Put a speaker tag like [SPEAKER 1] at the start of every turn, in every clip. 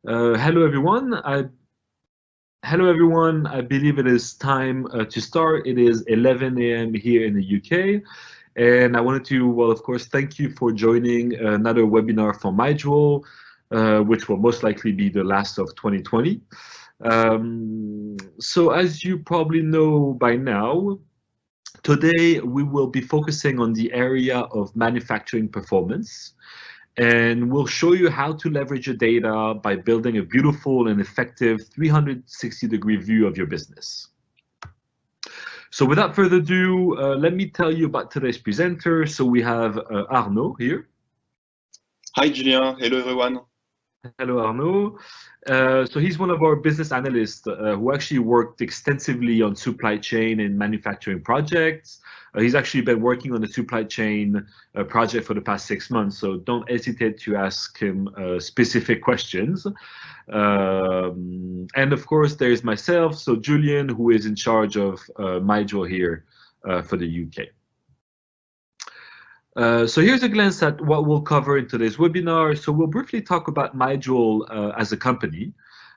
[SPEAKER 1] Hello everyone. Hello everyone. I believe it is time to start. It is 11 a.m. here in the UK, and I wanted to, well, of course, thank you for joining another webinar from Mydroll, which will most likely be the last of 2020. So as you probably know by now, today we will be focusing on the area of manufacturing performance. And we'll show you how to leverage your data by building a beautiful and effective 360-degree view of your business. So without further ado, let me tell you about today's presenter. So we have Arnaud here.
[SPEAKER 2] Hi, Julien. Hello, everyone.
[SPEAKER 1] Hello, Arnaud. So he's one of our business analysts who actually worked extensively on supply chain and manufacturing projects. He's actually been working on the supply chain project for the past 6 months, so don't hesitate to ask him specific questions. And of course, there's myself, so Julian, who is in charge of Mydroll here for the UK. So here's a glance at what we'll cover in today's webinar. So we'll briefly talk about Mydroll as a company,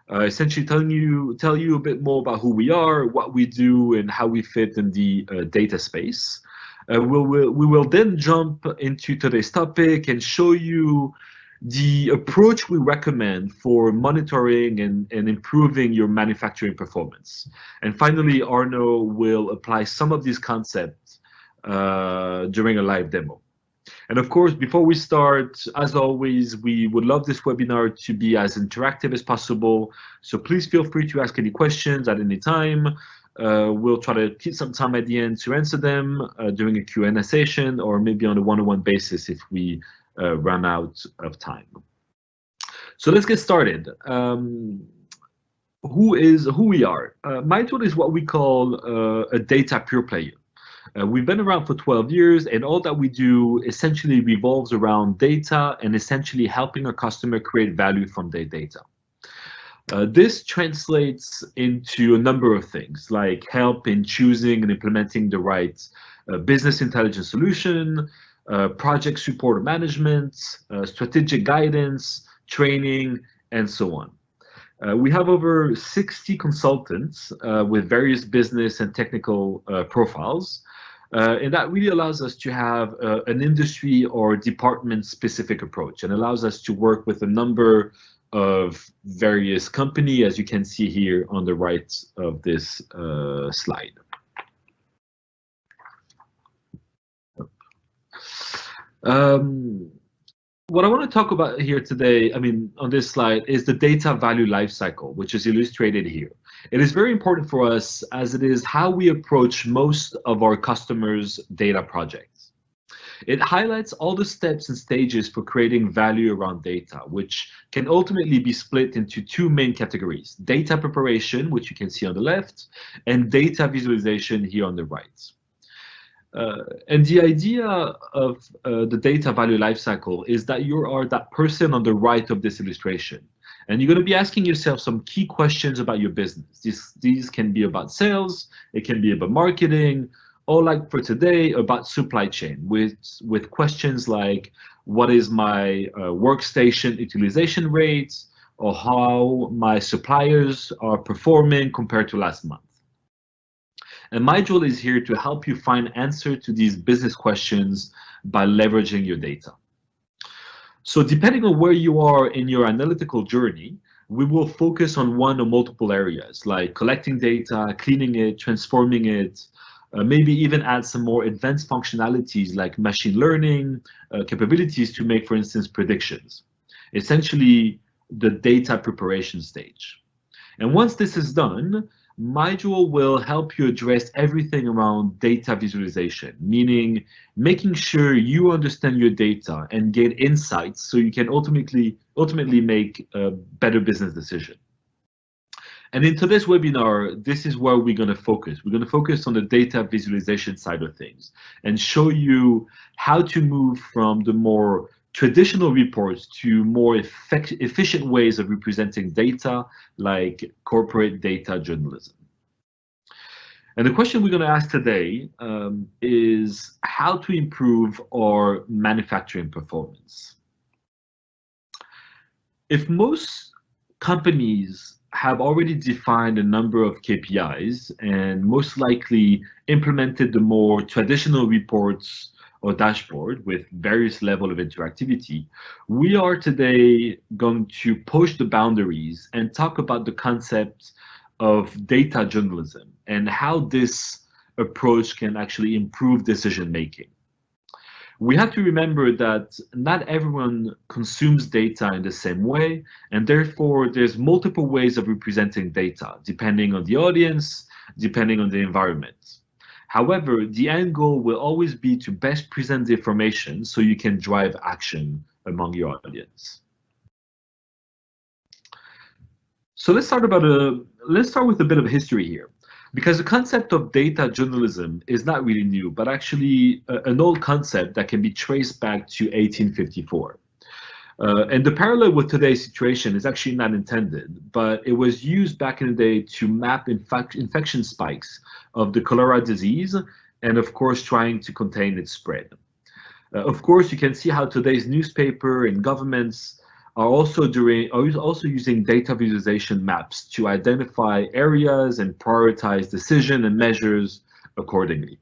[SPEAKER 1] essentially tell you a bit more about who we are, what we do, and how we fit in the data space. We will then jump into today's topic and show you the approach we recommend for monitoring and improving your manufacturing performance. And finally, Arnaud will apply some of these concepts during a live demo. And of course, before we start, as always, we would love this webinar to be as interactive as possible. So please feel free to ask any questions at any time. We'll try to keep some time at the end to answer them during a Q&A session, or maybe on a one-on-one basis if we run out of time. So let's get started. Who we are? Mydroll is what we call a data pure player. We've been around for 12 years, and all that we do essentially revolves around data and essentially helping our customer create value from their data. This translates into a number of things, like help in choosing and implementing the right business intelligence solution, project support management, strategic guidance, training, and so on. We have over 60 consultants with various business and technical profiles. And that really allows us to have an industry or department-specific approach, and allows us to work with a number of various companies, as you can see here on the right of this slide. What I want to talk about here today, on this slide, is the data value lifecycle, which is illustrated here. It is very important for us as it is how we approach most of our customers' data projects. It highlights all the steps and stages for creating value around data, which can ultimately be split into two main categories: data preparation, which you can see on the left, and data visualization here on the right. And the idea of the data value lifecycle is that you are that person on the right of this illustration. And you're going to be asking yourself some key questions about your business. These can be about sales, it can be about marketing, or like for today, about supply chain, with questions like, what is my workstation utilization rate, or how my suppliers are performing compared to last month. And Mydroll is here to help you find answers to these business questions by leveraging your data. So depending on where you are in your analytical journey, we will focus on one or multiple areas, like collecting data, cleaning it, transforming it, maybe even add some more advanced functionalities like machine learning capabilities to make, for instance, predictions. Essentially, the data preparation stage. And once this is done, Mydroll will help you address everything around data visualization, meaning making sure you understand your data and get insights so you can ultimately make a better business decision. And in today's webinar, this is where we're going to focus. We're going to focus on the data visualization side of things and show you how to move from the more traditional reports to more efficient ways of representing data, like corporate data journalism. And the question we're going to ask today is how to improve our manufacturing performance. If most companies have already defined a number of KPIs and most likely implemented the more traditional reports or dashboard with various level of interactivity. We are today going to push the boundaries and talk about the concept of data journalism and how this approach can actually improve decision making. We have to remember that not everyone consumes data in the same way, and therefore there's multiple ways of representing data, depending on the audience, depending on the environment. However, the end goal will always be to best present the information so you can drive action among your audience. So let's start with a bit of history here, because the concept of data journalism is not really new, but actually an old concept that can be traced back to 1854. And the parallel with today's situation is actually not intended, but it was used back in the day to map infection spikes of the cholera disease, and of course trying to contain its spread. Of course, you can see how today's newspaper and governments are also using data visualization maps to identify areas and prioritize decision and measures accordingly.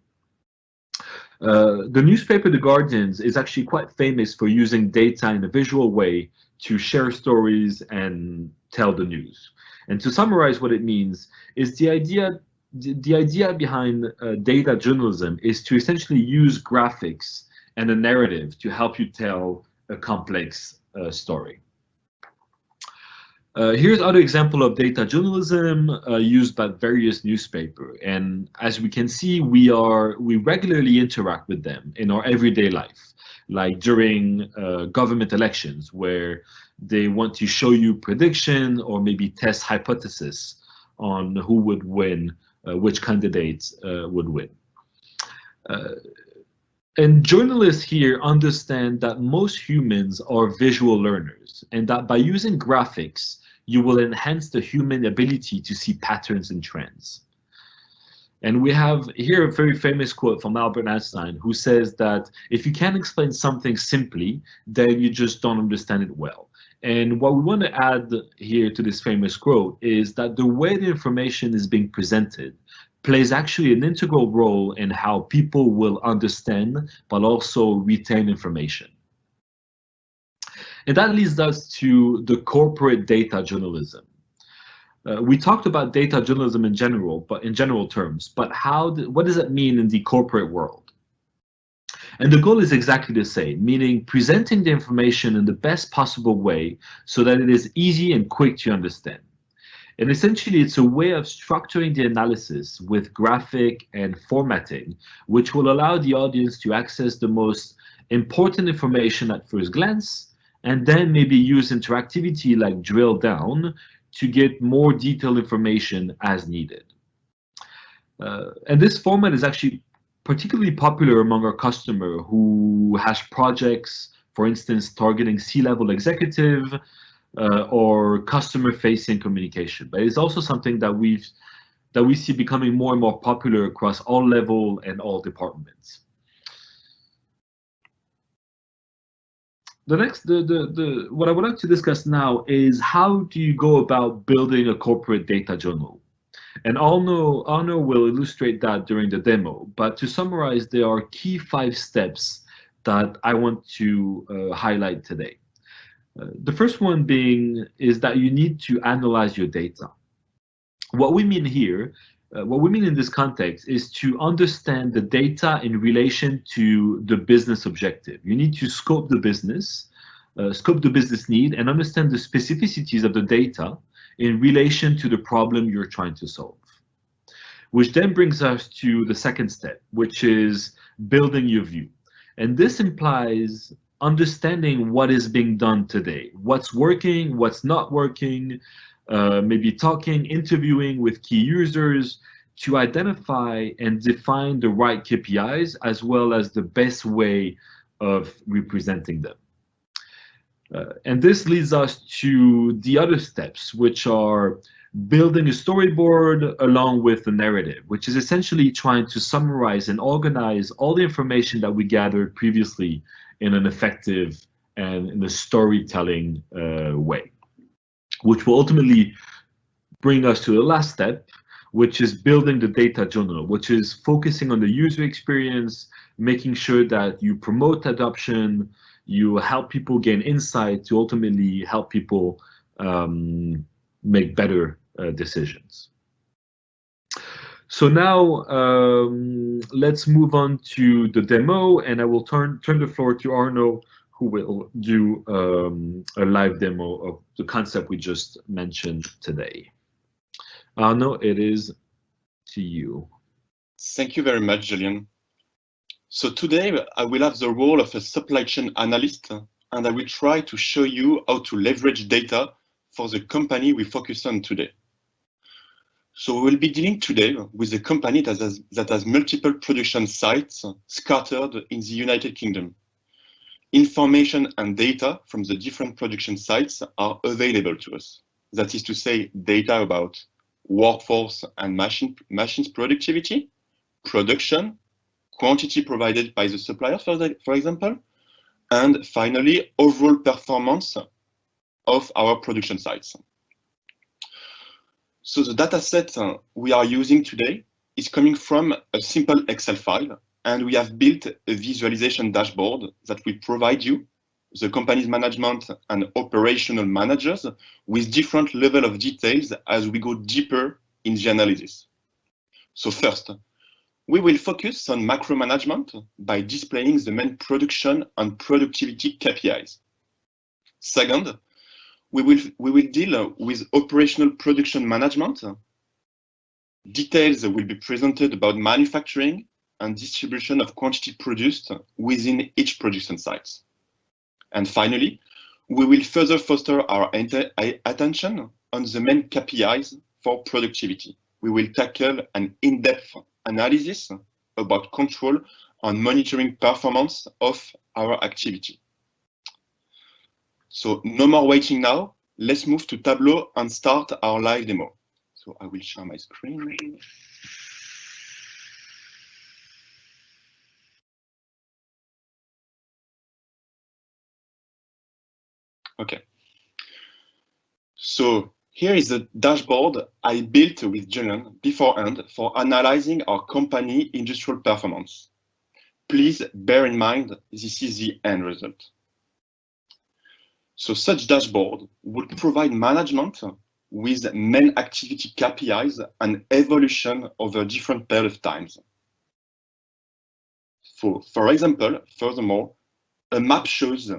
[SPEAKER 1] The newspaper The Guardian is actually quite famous for using data in a visual way to share stories and tell the news. And to summarize what it means is the idea behind data journalism is to essentially use graphics and a narrative to help you tell a complex story. Here's another example of data journalism used by various newspapers, and as we can see, we regularly interact with them in our everyday life, like during government elections, where they want to show you prediction or maybe test hypothesis on who would win, which candidates would win. And journalists here understand that most humans are visual learners, and that by using graphics, you will enhance the human ability to see patterns and trends. And we have here a very famous quote from Albert Einstein, who says that if you can't explain something simply, then you just don't understand it well. And what we want to add here to this famous quote is that the way the information is being presented plays actually an integral role in how people will understand, but also retain information. And that leads us to the corporate data journalism. We talked about data journalism in general, but in general terms, but what does that mean in the corporate world? And the goal is exactly the same, meaning presenting the information in the best possible way so that it is easy and quick to understand. And essentially, it's a way of structuring the analysis with graphic and formatting, which will allow the audience to access the most important information at first glance, and then maybe use interactivity like drill down to get more detailed information as needed. And this format is actually particularly popular among our customer who has projects, for instance, targeting C-level executive, or customer-facing communication. But it's also something that we see becoming more and more popular across all levels and all departments. What I would like to discuss now is how do you go about building a corporate data journal? And Arno will illustrate that during the demo. But to summarize, there are key 5 steps that I want to highlight today. The first one being is that you need to analyze your data. What we mean here, what we mean in this context is to understand the data in relation to the business objective. You need to scope the business need, and understand the specificities of the data in relation to the problem you're trying to solve. Which then brings us to the second step, which is building your view. And this implies understanding what is being done today, what's working, what's not working, maybe interviewing with key users to identify and define the right KPIs as well as the best way of representing them. And this leads us to the other steps, which are building a storyboard along with the narrative, which is essentially trying to summarize and organize all the information that we gathered previously in an effective and in a storytelling way. which will ultimately bring us to the last step, which is building the data journal, which is focusing on the user experience, making sure that you promote adoption, you help people gain insight to ultimately help people make better decisions. So now let's move on to the demo, and I will turn the floor to Arno, who will do a live demo of the concept we just mentioned today. Arno, it is to you.
[SPEAKER 2] Thank you very much, Julian. So today I will have the role of a supply chain analyst, and I will try to show you how to leverage data for the company we focus on today. So we will be dealing today with a company that has multiple production sites scattered in the United Kingdom. Information and data from the different production sites are available to us. That is to say, data about workforce and machines productivity, production, quantity provided by the supplier, for example, and finally, overall performance of our production sites. So the data set we are using today is coming from a simple Excel file, and we have built a visualization dashboard that will provide you, the company's management and operational managers, with different level of details as we go deeper in the analysis. So first, we will focus on macro management by displaying the main production and productivity KPIs. Second, we will deal with operational production management. Details will be presented about manufacturing and distribution of quantity produced within each production site. And finally, we will further foster our attention on the main KPIs for productivity. We will tackle an in-depth analysis about control and monitoring performance of our activity. So no more waiting now. Let's move to Tableau and start our live demo. So I will share my screen. Okay. So here is the dashboard I built with Julian beforehand for analyzing our company industrial performance. Please bear in mind, this is the end result. So such dashboard would provide management with main activity KPIs and evolution over different period of times. For example, furthermore, a map shows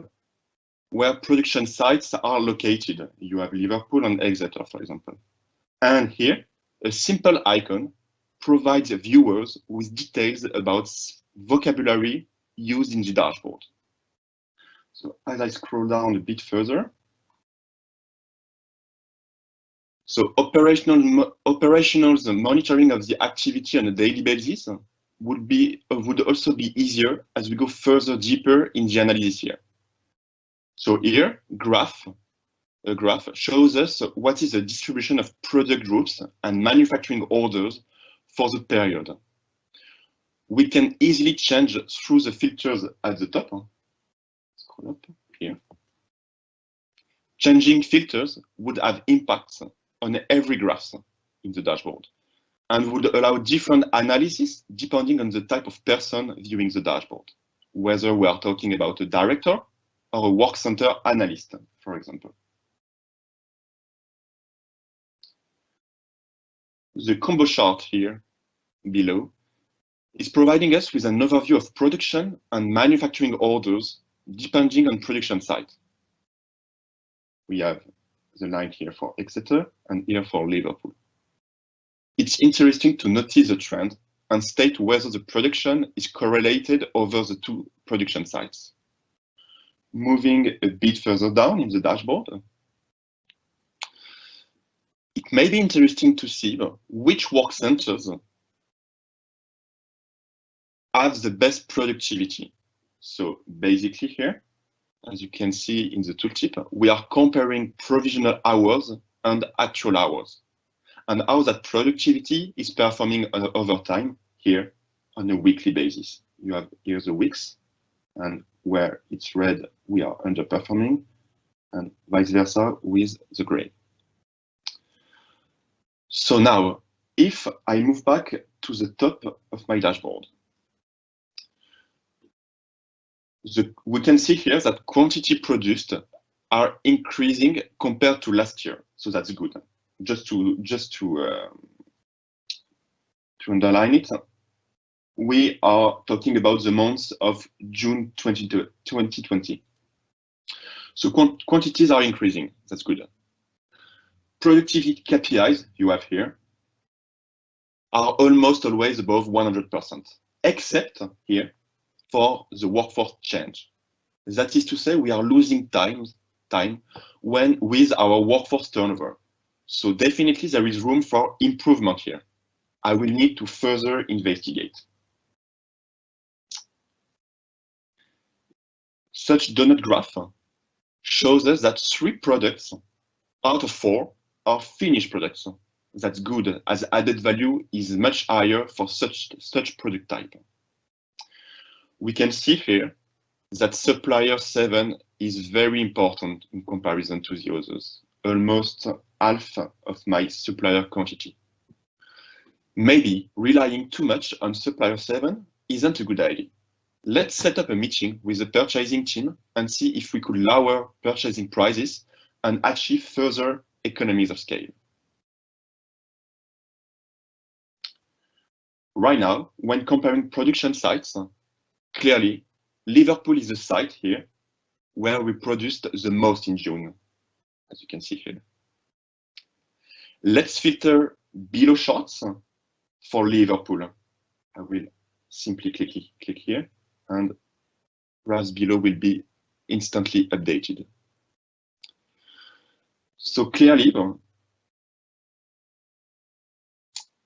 [SPEAKER 2] where production sites are located. You have Liverpool and Exeter, for example. And here, a simple icon provides viewers with details about vocabulary used in the dashboard. So as I scroll down a bit further, so operational monitoring of the activity on a daily basis would also be easier as we go further deeper in the analysis here. So here, a graph shows us what is the distribution of product groups and manufacturing orders for the period. We can easily change through the filters at the top. Scroll up here. Changing filters would have impacts on every graph in the dashboard and would allow different analysis depending on the type of person viewing the dashboard, whether we are talking about a director or a work center analyst, for example. The combo chart here below is providing us with an overview of production and manufacturing orders depending on production site. We have the line here for Exeter and here for Liverpool. It's interesting to notice the trend and state whether the production is correlated over the two production sites. Moving a bit further down in the dashboard, it may be interesting to see which work centers have the best productivity. So basically here, as you can see in the tooltip, we are comparing provisional hours and actual hours, and how that productivity is performing over time here on a weekly basis. You have here the weeks, and where it's red, we are underperforming, and vice versa with the gray. So now, if I move back to the top of my dashboard, we can see here that quantity produced are increasing compared to last year. So that's good. Just to underline it, we are talking about the months of June 2020. So quantities are increasing. That's good. Productivity KPIs you have here are almost always above 100%, except here for the workforce change. That is to say, we are losing time with our workforce turnover. So definitely there is room for improvement here. I will need to further investigate. Such donut graph shows us that 3 products out of 4 are finished products. That's good, as added value is much higher for such product type. We can see here that supplier 7 is very important in comparison to the others, almost half of my supplier quantity. Maybe relying too much on supplier 7 isn't a good idea. Let's set up a meeting with the purchasing team and see if we could lower purchasing prices and achieve further economies of scale. Right now, when comparing production sites, clearly, Liverpool is the site here where we produced the most in June, as you can see here. Let's filter below charts for Liverpool. I will simply click here, and graphs below will be instantly updated. So clearly,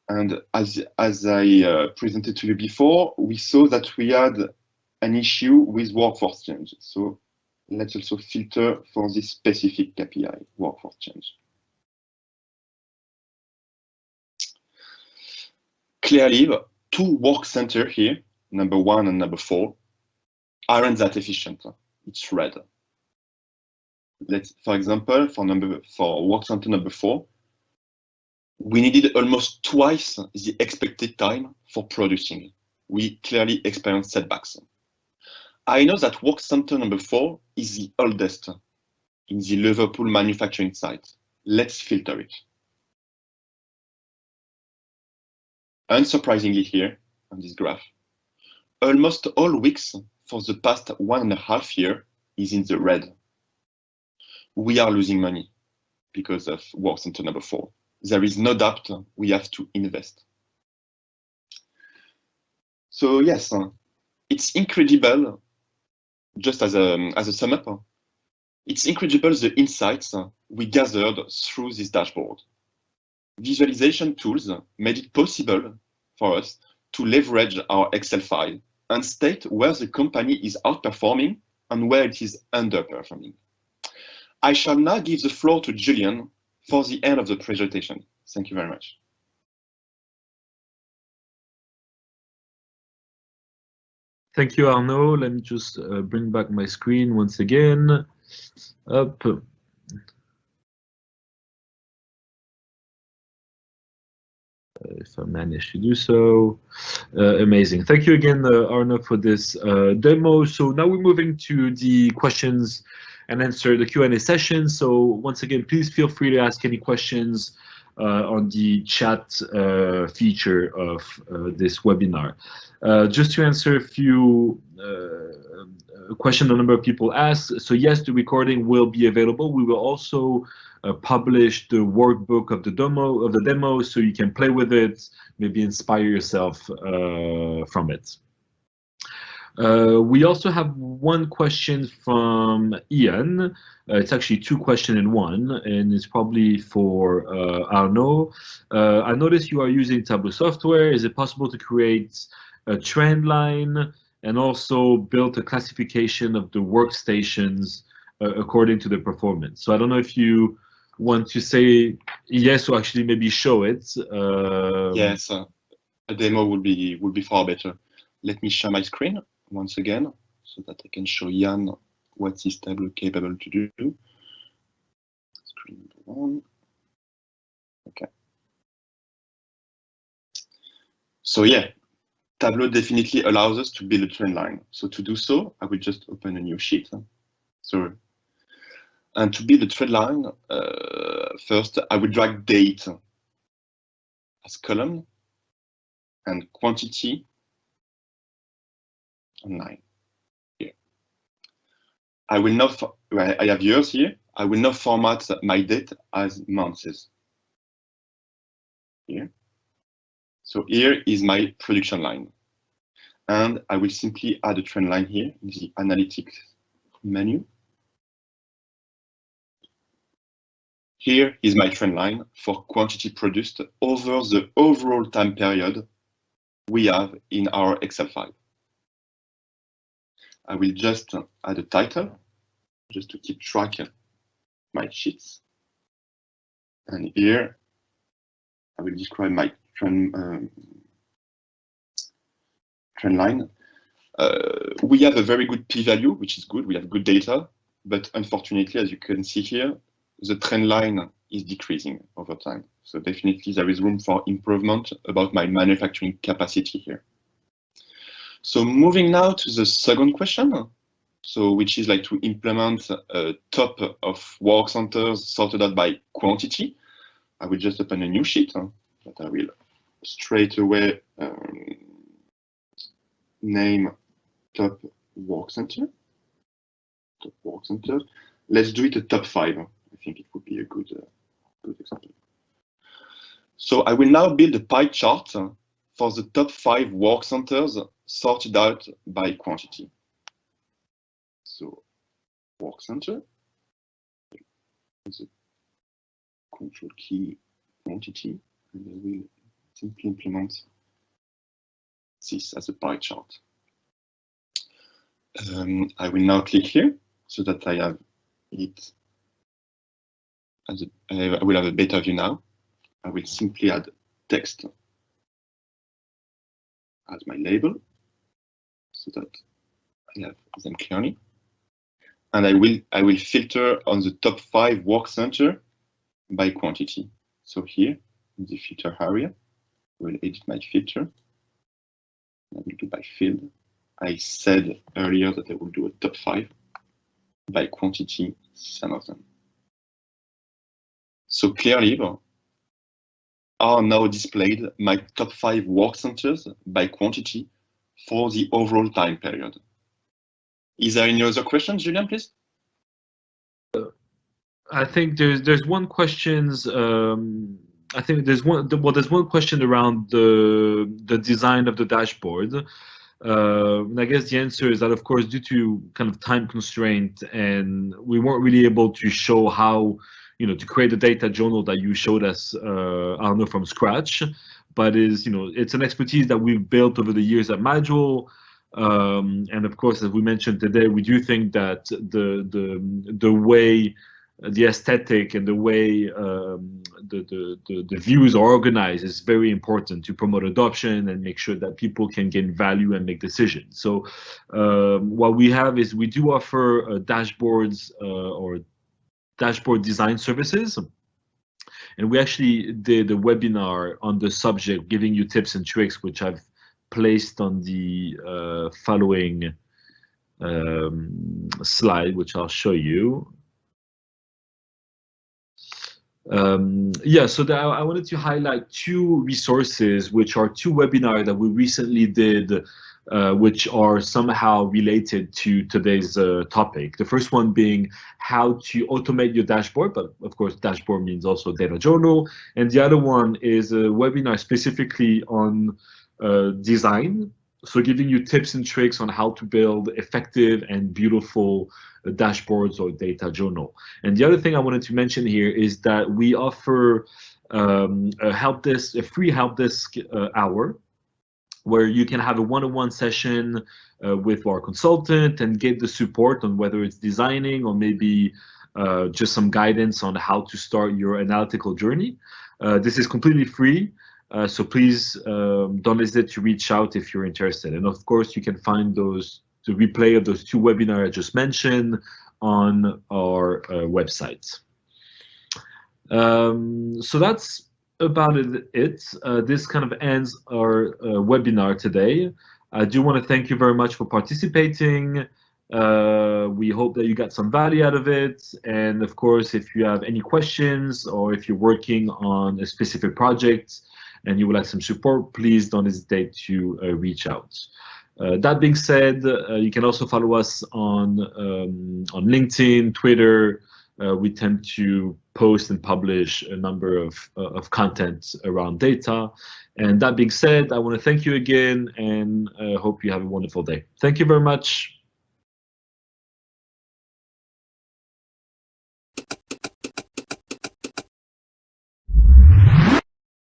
[SPEAKER 2] and as I presented to you before, we saw that we had an issue with workforce change. So let's also filter for this specific KPI, workforce change. Clearly, 2 work centers here, number 1 and number 4, aren't that efficient. It's red. For example, for work center number 4, we needed almost twice the expected time for producing. We clearly experienced setbacks. I know that work center number 4 is the oldest in the Liverpool manufacturing site. Let's filter it. Unsurprisingly here on this graph, almost all weeks for the past 1.5 years is in the red. We are losing money because of work center number 4. There is no doubt we have to invest. So yes, it's incredible, just as a sum up, it's incredible the insights we gathered through this dashboard. Visualization tools made it possible for us to leverage our Excel file and state where the company is outperforming and where it is underperforming. I shall now give the floor to Julian for the end of the presentation. Thank you very much.
[SPEAKER 1] Thank you, Arnaud. Let me just bring back my screen once again. Up. If I manage to do so. Amazing. Thank you again, Arnaud, for this demo. So now we're moving to the questions and answer the Q&A session. So once again, please feel free to ask any questions on the chat feature of this webinar. Just to answer a few questions a number of people asked. So yes, the recording will be available. We will also publish the workbook of the demo, so you can play with it, maybe inspire yourself from it. We also have one question from Ian. It's actually 2 questions in one, and it's probably for Arnaud. I noticed you are using Tableau software. Is it possible to create a trend line and also build a classification of the workstations according to the performance? So I don't know if you want to say yes or actually maybe show it.
[SPEAKER 2] Yes, a demo would be far better. Let me share my screen once again so that I can show Jan what this Tableau capable to do. Screen 1. Okay. So yeah, Tableau definitely allows us to build a trend line. So to do so, I will just open a new sheet. So, and to build a trend line, first I will drag date as column and quantity on line. Here. I will not, I have years here. I will not format my date as months. Here. So here is my production line. And I will simply add a trend line here in the analytics menu. Here is my trend line for quantity produced over the overall time period we have in our Excel file. I will just add a title, just to keep track of my sheets. And here, I will describe my trend line. We have a very good p-value, which is good. We have good data, but unfortunately, as you can see here, the trend line is decreasing over time. So definitely there is room for improvement about my manufacturing capacity here. So moving now to the second question, so which is like to implement a top of work centers sorted out by quantity. I will just open a new sheet that I will straight away name top work center. Top work center. Let's do it a top 5. I think it would be a good example. So I will now build a pie chart for the top 5 work centers sorted out by quantity. So work center, the control key quantity, and I will simply implement this as a pie chart. I will now click here so that I have it as I will have a beta view now. I will simply add text as my label so that I have them clearly. And I will filter on the top 5 work center by quantity. So here in the filter area, I will edit my filter. I will do by field. I said earlier that I will do a top 5 by quantity, some of them. So clearly are now displayed my top 5 work centers by quantity for the overall time period. Is there any other questions, Julian, please?
[SPEAKER 1] I think there's one questions. I think there's one question around the design of the dashboard. And I guess the answer is that, of course, due to kind of time constraint, and we weren't really able to show how, to create a data journal that you showed us, I don't know, from scratch, but it's an expertise that we've built over the years at Magil. And of course, as we mentioned today, we do think that the way the aesthetic and the way the views are organized is very important to promote adoption and make sure that people can gain value and make decisions. So what we have is we do offer dashboards or dashboard design services. And we actually did a webinar on the subject, giving you tips and tricks, which I've placed on the following slide, which I'll show you. So I wanted to highlight 2 resources, which are 2 webinars that we recently did, which are somehow related to today's topic. The first one being how to automate your dashboard, but of course dashboard means also data journal. And the other one is a webinar specifically on design, so giving you tips and tricks on how to build effective and beautiful dashboards or data journal. And the other thing I wanted to mention here is that we offer a free help desk hour, where you can have a one-on-one session with our consultant and get the support on whether it's designing or maybe just some guidance on how to start your analytical journey. This is completely free. So please don't hesitate to reach out if you're interested. And of course, you can find the replay of those 2 webinars I just mentioned on our website. So that's about it. This kind of ends our webinar today. I do want to thank you very much for participating. We hope that you got some value out of it. And of course, if you have any questions or if you're working on a specific project and you would like some support, please don't hesitate to reach out. That being said, you can also follow us on LinkedIn, Twitter. We tend to post and publish a number of content around data. And that being said, I want to thank you again and hope you have a wonderful day. Thank you very much.